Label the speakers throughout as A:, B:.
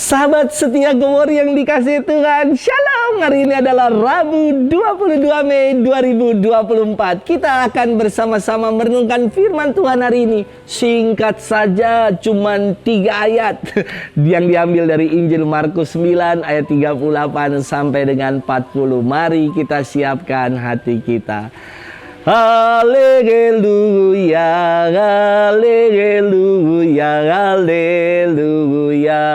A: Sahabat setia Gowor yang dikasihi Tuhan, Shalom. Hari ini adalah Rabu 22 Mei 2024. Kita akan bersama-sama merenungkan firman Tuhan hari ini. Singkat saja, cuman 3 ayat yang diambil dari Injil Markus 9 ayat 38 sampai dengan 40. Mari kita siapkan hati kita. Haleluya, haleluya, haleluya.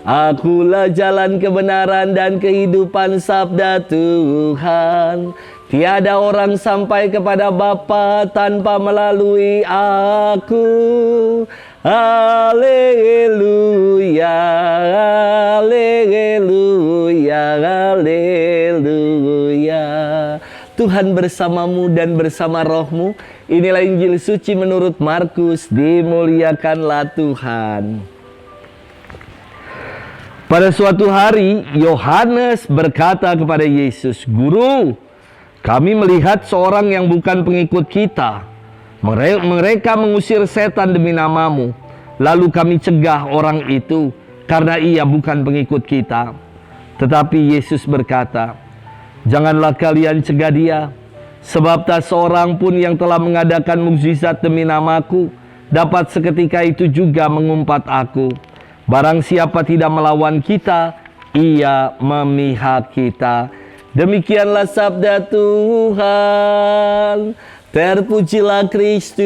A: Akulah jalan kebenaran dan kehidupan, sabda Tuhan. Tiada orang sampai kepada Bapa tanpa melalui aku. Haleluya, haleluya, haleluya. Tuhan bersamamu dan bersama rohmu. Inilah Injil suci menurut Markus. Dimuliakanlah Tuhan. Pada suatu hari, Yohanes berkata kepada Yesus, "Guru, kami melihat seorang yang bukan pengikut kita. Mereka mengusir setan demi namamu. Lalu kami cegah orang itu karena ia bukan pengikut kita." Tetapi Yesus berkata, "Janganlah kalian cegah dia, sebab tak seorang pun yang telah mengadakan mukjizat demi namaku dapat seketika itu juga mengumpat aku. Barang siapa tidak melawan kita, ia memihak kita." Demikianlah sabda Tuhan. Terpujilah Kristus.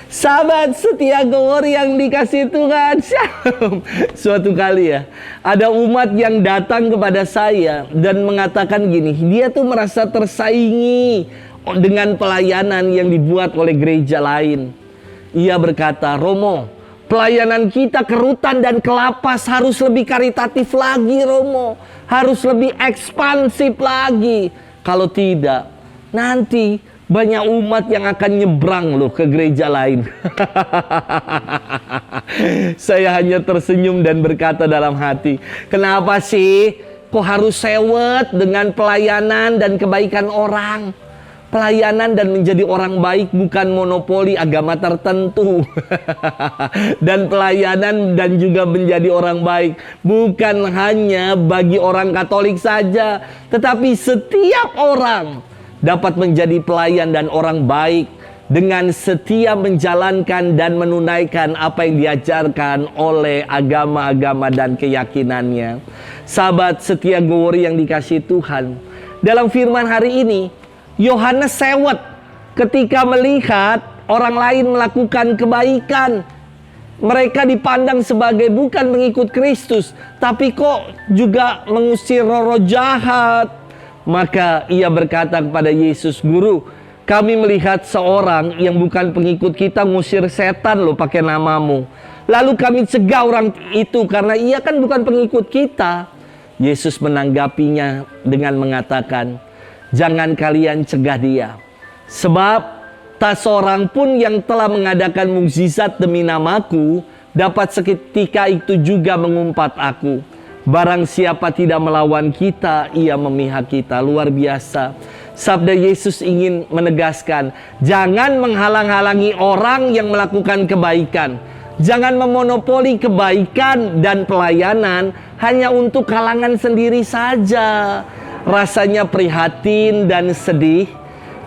A: Sahabat setia Gowor yang dikasihi Tuhan, Shalom. Suatu kali ya, ada umat yang datang kepada saya dan mengatakan gini, dia tuh merasa tersaingi dengan pelayanan yang dibuat oleh gereja lain. Ia berkata, "Romo, pelayanan kita ke Rutan dan ke Lapas harus lebih karitatif lagi, Romo. Harus lebih ekspansif lagi. Kalau tidak, nanti banyak umat yang akan nyebrang loh ke gereja lain." Saya hanya tersenyum dan berkata dalam hati, kenapa sih kok harus sewet dengan pelayanan dan kebaikan orang? Pelayanan dan menjadi orang baik bukan monopoli agama tertentu. Dan pelayanan dan juga menjadi orang baik bukan hanya bagi orang Katolik saja, tetapi setiap orang dapat menjadi pelayan dan orang baik dengan setia menjalankan dan menunaikan apa yang diajarkan oleh agama-agama dan keyakinannya. Sahabat setia Gowor yang dikasihi Tuhan, dalam firman hari ini Yohanes sewet ketika melihat orang lain melakukan kebaikan. Mereka dipandang sebagai bukan pengikut Kristus, tapi kok juga mengusir roh-roh jahat. Maka ia berkata kepada Yesus, "Guru, kami melihat seorang yang bukan pengikut kita ngusir setan loh pakai namamu. Lalu kami cegah orang itu karena ia kan bukan pengikut kita." Yesus menanggapinya dengan mengatakan, "Jangan kalian cegah dia, sebab tak seorang pun yang telah mengadakan mukjizat demi namaku dapat seketika itu juga mengumpat aku. Barang siapa tidak melawan kita, ia memihak kita." Luar biasa. Sabda Yesus ingin menegaskan, jangan menghalang-halangi orang yang melakukan kebaikan. Jangan memonopoli kebaikan dan pelayanan hanya untuk kalangan sendiri saja. Rasanya prihatin dan sedih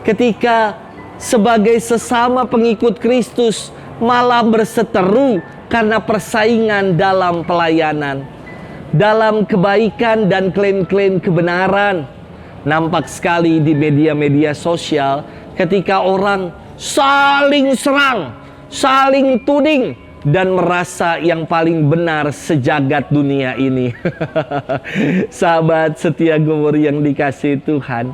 A: ketika sebagai sesama pengikut Kristus malah berseteru karena persaingan dalam pelayanan, dalam kebaikan dan klaim-klaim kebenaran. Nampak sekali di media-media sosial ketika orang saling serang, saling tuding, dan merasa yang paling benar sejagat dunia ini. Sahabat setia Gowor yang dikasihi Tuhan,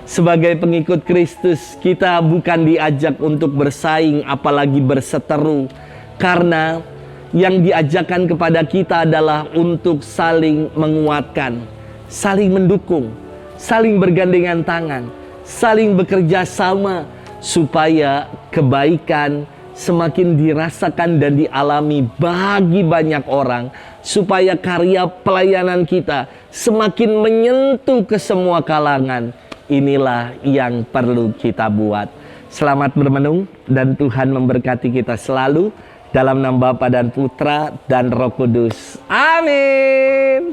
A: sebagai pengikut Kristus kita bukan diajak untuk bersaing apalagi berseteru, karena yang diajarkan kepada kita adalah untuk saling menguatkan, saling mendukung, saling bergandengan tangan, saling bekerja sama supaya kebaikan semakin dirasakan dan dialami bagi banyak orang, supaya karya pelayanan kita semakin menyentuh ke semua kalangan. Inilah yang perlu kita buat. Selamat bermenung dan Tuhan memberkati kita selalu. Dalam nama Bapa dan Putra dan Roh Kudus. Amin.